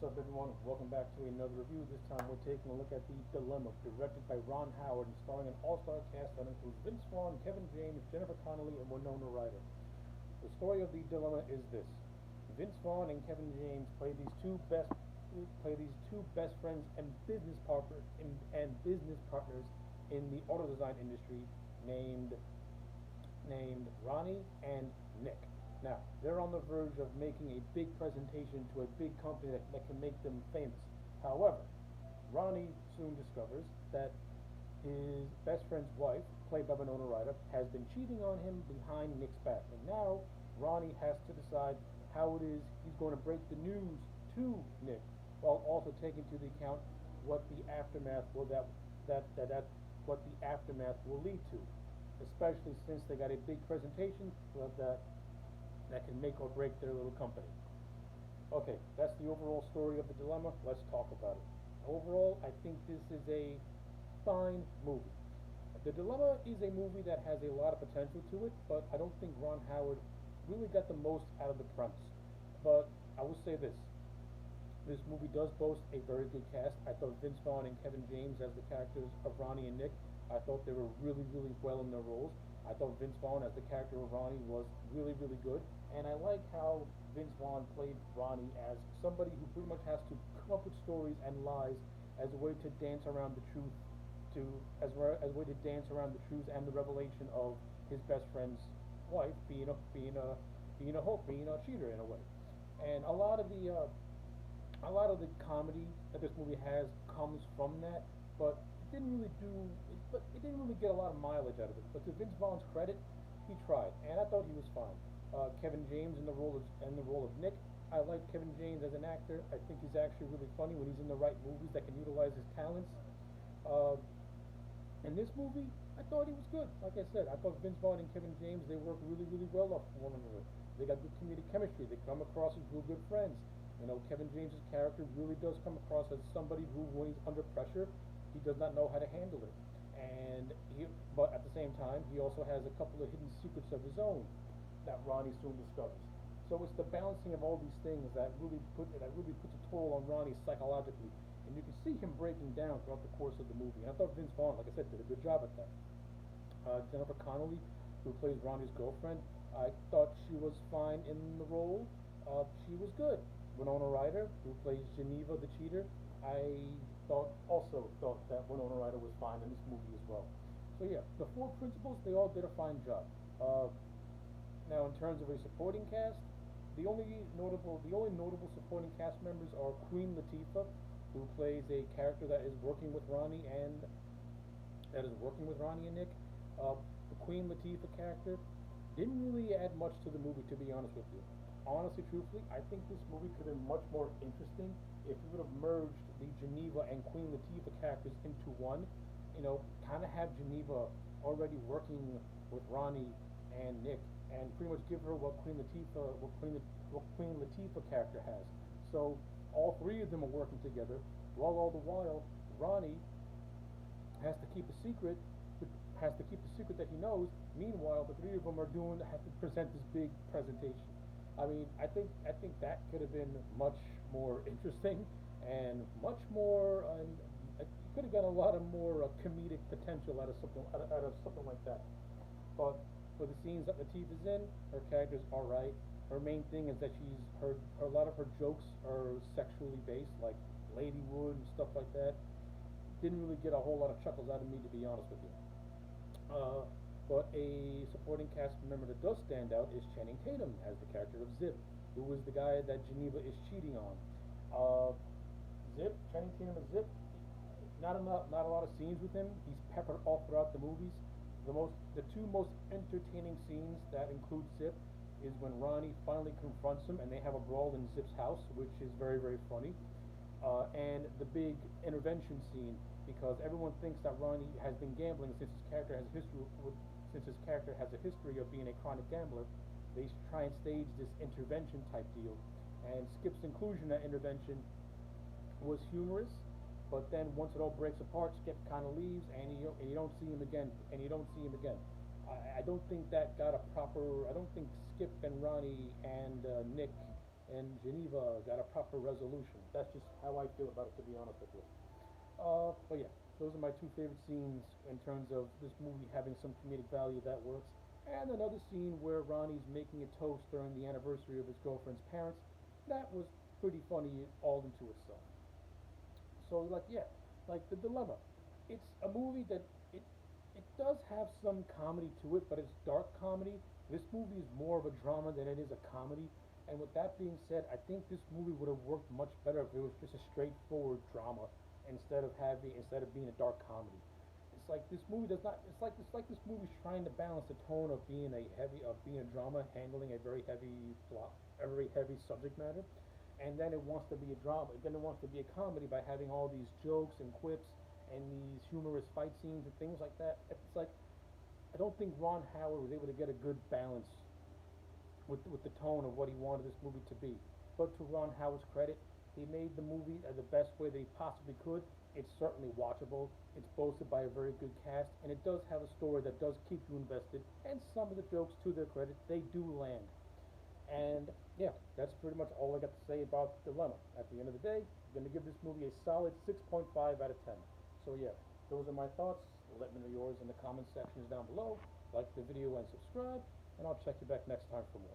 What's up, everyone? Welcome back to another review. This time we're taking a look at The Dilemma, directed by Ron Howard and starring an all-star cast that includes Vince Vaughn, Kevin James, Jennifer Connelly, and Winona Ryder. The story of The Dilemma is this: Vince Vaughn and Kevin James play these two best friends and business partners in the auto design industry named Ronnie and Nick. Now, they're on the verge of making a big presentation to a big company that can make them famous. However, Ronnie soon discovers that his best friend's wife, played by Winona Ryder, has been cheating on him behind Nick's back. And now Ronnie has to decide how it is he's going to break the news to Nick, while also taking into account what the aftermath will what the aftermath will lead to, especially since they got a big presentation that can make or break their little company. Okay, that's the overall story of The Dilemma. Let's talk about it. Overall, I think this is a fine movie. The Dilemma is a movie that has a lot of potential to it, but I don't think Ron Howard really got the most out of the premise. But I will say this movie does boast a very good cast. I thought Vince Vaughn and Kevin James as the characters of Ronnie and Nick, I thought they were really, really well in their roles. I thought Vince Vaughn as the character of Ronnie was really, really good. And I like how Vince Vaughn played Ronnie as somebody who pretty much has to come up with stories and lies as a way to dance around the truth, as a way to dance around the truth and the revelation of his best friend's wife being a cheater in a way. And a lot of the comedy that this movie has comes from that, but it didn't really get a lot of mileage out of it. But to Vince Vaughn's credit, he tried, and I thought he was fine. Kevin James in the role of Nick. I like Kevin James as an actor. I think he's actually really funny when he's in the right movies that can utilize his talents. Uh, in this movie, I thought he was good. Like I said, I thought Vince Vaughn and Kevin James, they work really, really well off one another. They got good comedic chemistry. They come across as real good friends. You know, Kevin James's character really does come across as somebody who, when he's under pressure, he does not know how to handle it. But at the same time, he also has a couple of hidden secrets of his own that Ronnie soon discovers. So it's the balancing of all these things that really puts a toll on Ronnie psychologically, and you can see him breaking down throughout the course of the movie. And I thought Vince Vaughn, like I said, did a good job at that. Jennifer Connelly, who plays Ronnie's girlfriend, I thought she was fine in the role. She was good. Winona Ryder, who plays Geneva the cheater, I thought that Winona Ryder was fine in this movie as well. So yeah, the four principals, they all did a fine job. Uh, Now, in terms of a supporting cast, the only notable supporting cast members are Queen Latifah, who plays a character that is working with Ronnie and Nick. Uh, the Queen Latifah character didn't really add much to the movie, to be honest with you. Honestly, truthfully, I think this movie could have been much more interesting if we would have merged the Geneva and Queen Latifah characters into one. You know, kind of have Geneva already working with Ronnie and Nick, and pretty much give her what Queen Latifah character has. So all three of them are working together, while all the while Ronnie has to keep a secret, has to keep the secret that he knows. Meanwhile, the three of them have to present this big presentation. I think that could have been much more interesting and much more. And you could have got a lot of more comedic potential out of something like that. But for the scenes that Latifah's in, her character's all right. Her main thing is that a lot of her jokes are sexually based, like Ladywood and stuff like that. Didn't really get a whole lot of chuckles out of me, to be honest with you. But a supporting cast member that does stand out is Channing Tatum as the character of Zip, who is the guy that Geneva is cheating on. Uh, Channing Tatum as Zip, not a lot of scenes with him. He's peppered all throughout the movies. The two most entertaining scenes that include Zip is when Ronnie finally confronts him and they have a brawl in Zip's house, which is very, very funny. And the big intervention scene, because everyone thinks that Ronnie has been gambling since his character has a history of being a chronic gambler. They try and stage this intervention type deal, and Skip's inclusion in that intervention was humorous. But then once it all breaks apart, Skip kind of leaves, and you don't see him again, and you don't see him again. I don't think that got a proper. I don't think Skip and Ronnie and Nick and Geneva got a proper resolution. That's just how I feel about it, to be honest with you. But yeah, those are my two favorite scenes in terms of this movie having some comedic value that works. And another scene where Ronnie's making a toast during the anniversary of his girlfriend's parents. That was pretty funny all into itself. So like yeah, like The Dilemma. It's a movie that it does have some comedy to it, but it's dark comedy. This movie is more of a drama than it is a comedy. And with that being said, I think this movie would have worked much better if it was just a straightforward drama instead of being a dark comedy. It's like this movie does not. It's like this movie's trying to balance the tone of being a drama, handling a very heavy plot, a very heavy subject matter, and then it wants to be a drama. Then it wants to be a comedy by having all these jokes and quips and these humorous fight scenes and things like that. It's like I don't think Ron Howard was able to get a good balance with the tone of what he wanted this movie to be. But to Ron Howard's credit, he made the movie the best way that he possibly could. It's certainly watchable. It's boasted by a very good cast, and it does have a story that does keep you invested. And some of the jokes, to their credit, they do land. And yeah, that's pretty much all I got to say about Dilemma. At the end of the day, I'm going to give this movie a solid 6.5 out of 10. So yeah, those are my thoughts. Let me know yours in the comment sections down below. Like the video and subscribe, and I'll check you back next time for more.